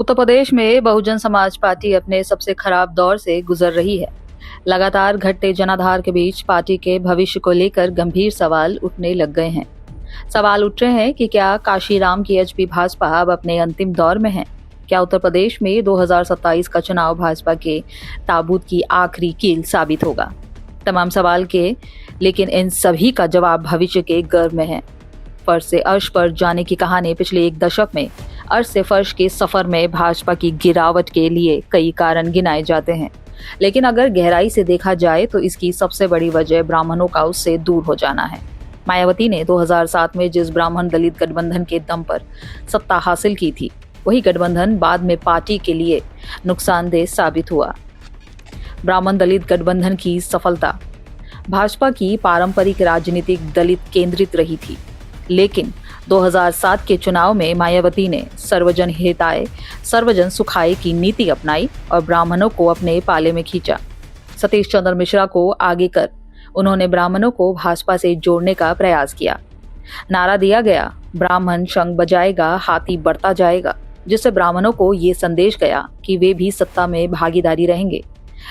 उत्तर प्रदेश में बहुजन समाज पार्टी अपने सबसे खराब दौर से गुजर रही है। लगातार घटते जनाधार के बीच पार्टी के भविष्य को लेकर गंभीर सवाल उठने लग गए हैं। सवाल उठ रहे हैं कि क्या काशीराम की एचपी भाजपा अब अपने अंतिम दौर में है? क्या उत्तर प्रदेश में 2027 का चुनाव भाजपा के ताबूत की आखिरी कील साबित होगा? तमाम सवाल के, लेकिन इन सभी का जवाब भविष्य के गर्भ में है। फर्श से अर्श पर जाने की कहानी पिछले एक दशक में अर्श से फर्श के सफर में भाजपा की गिरावट के लिए कई कारण गिनाए जाते हैं, लेकिन अगर गहराई से देखा जाए तो इसकी सबसे बड़ी वजह ब्राह्मणों का उससे दूर हो जाना है। मायावती ने 2007 में जिस ब्राह्मण दलित गठबंधन के दम पर सत्ता हासिल की थी, वही गठबंधन बाद में पार्टी के लिए नुकसानदेह साबित हुआ। ब्राह्मण दलित गठबंधन की सफलता भाजपा की पारंपरिक राजनीतिक दलित केंद्रित रही थी, लेकिन 2007 के चुनाव में मायावती ने सर्वजन हिताय सर्वजन सुखाय की नीति अपनाई और ब्राह्मणों को अपने पाले में खींचा। सतीश चंद्र मिश्रा को आगे कर उन्होंने ब्राह्मणों को भाजपा से जोड़ने का प्रयास किया। नारा दिया गया, ब्राह्मण शंख बजाएगा हाथी बढ़ता जाएगा, जिससे ब्राह्मणों को ये संदेश गया कि वे भी सत्ता में भागीदारी रहेंगे।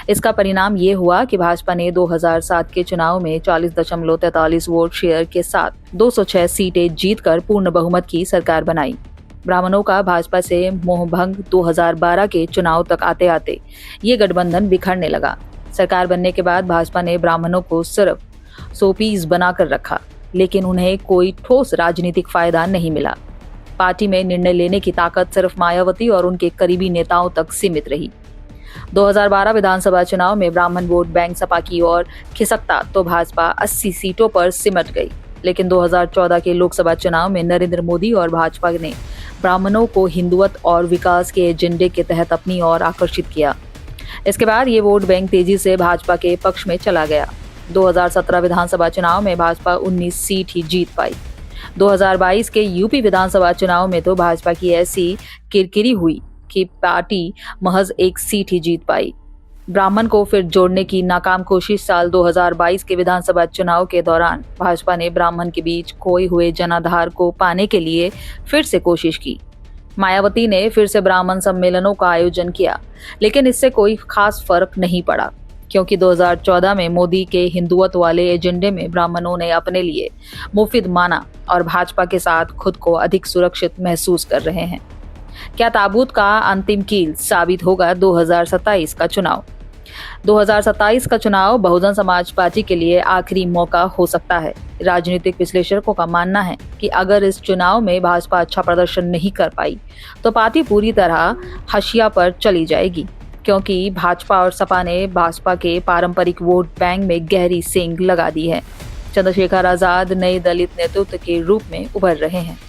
इसका परिणाम ये हुआ कि भाजपा ने 2007 के चुनाव में 40.43 वोट शेयर के साथ 206 सीटें जीतकर पूर्ण बहुमत की सरकार बनाई। ब्राह्मणों का भाजपा से मोहभंग 2012 के चुनाव तक आते आते ये गठबंधन बिखरने लगा। सरकार बनने के बाद भाजपा ने ब्राह्मणों को सिर्फ शोपीस बनाकर रखा, लेकिन उन्हें कोई ठोस राजनीतिक फायदा नहीं मिला। पार्टी में निर्णय लेने की ताकत सिर्फ मायावती और उनके करीबी नेताओं तक सीमित रही। 2012 विधानसभा चुनाव में ब्राह्मण वोट बैंक सपा की ओर खिसकता तो भाजपा 80 सीटों पर सिमट गई, लेकिन 2014 के लोकसभा चुनाव में नरेंद्र मोदी और भाजपा ने ब्राह्मणों को हिंदुत्व और विकास के एजेंडे के तहत अपनी ओर आकर्षित किया। इसके बाद ये वोट बैंक तेजी से भाजपा के पक्ष में चला गया। 2017 विधानसभा चुनाव में भाजपा 19 सीट ही जीत पाई। 2022 के यूपी विधानसभा चुनाव में तो भाजपा की ऐसी किरकिरी हुई कि पार्टी महज एक सीट ही जीत पाई। ब्राह्मण को फिर जोड़ने की नाकाम कोशिश साल 2022 के विधानसभा चुनाव के दौरान भाजपा ने ब्राह्मण के बीच खोए हुए जनाधार को पाने के लिए फिर से कोशिश की। मायावती ने फिर से ब्राह्मण सम्मेलनों का आयोजन किया, लेकिन इससे कोई खास फर्क नहीं पड़ा, क्योंकि 2014 में मोदी के हिंदुत्व वाले एजेंडे में ब्राह्मणों ने अपने लिए मुफिद माना और भाजपा के साथ खुद को अधिक सुरक्षित महसूस कर रहे हैं। क्या ताबूत का अंतिम कील साबित होगा 2027 का चुनाव? 2027 का चुनाव बहुजन समाज पार्टी के लिए आखिरी मौका हो सकता है। राजनीतिक विश्लेषकों का मानना है कि अगर इस चुनाव में भाजपा अच्छा प्रदर्शन नहीं कर पाई तो पार्टी पूरी तरह हाशिया पर चली जाएगी, क्योंकि भाजपा और सपा ने भाजपा के पारंपरिक वोट बैंक में गहरी सींग लगा दी है। चंद्रशेखर आजाद नए दलित नेतृत्व के रूप में उभर रहे हैं।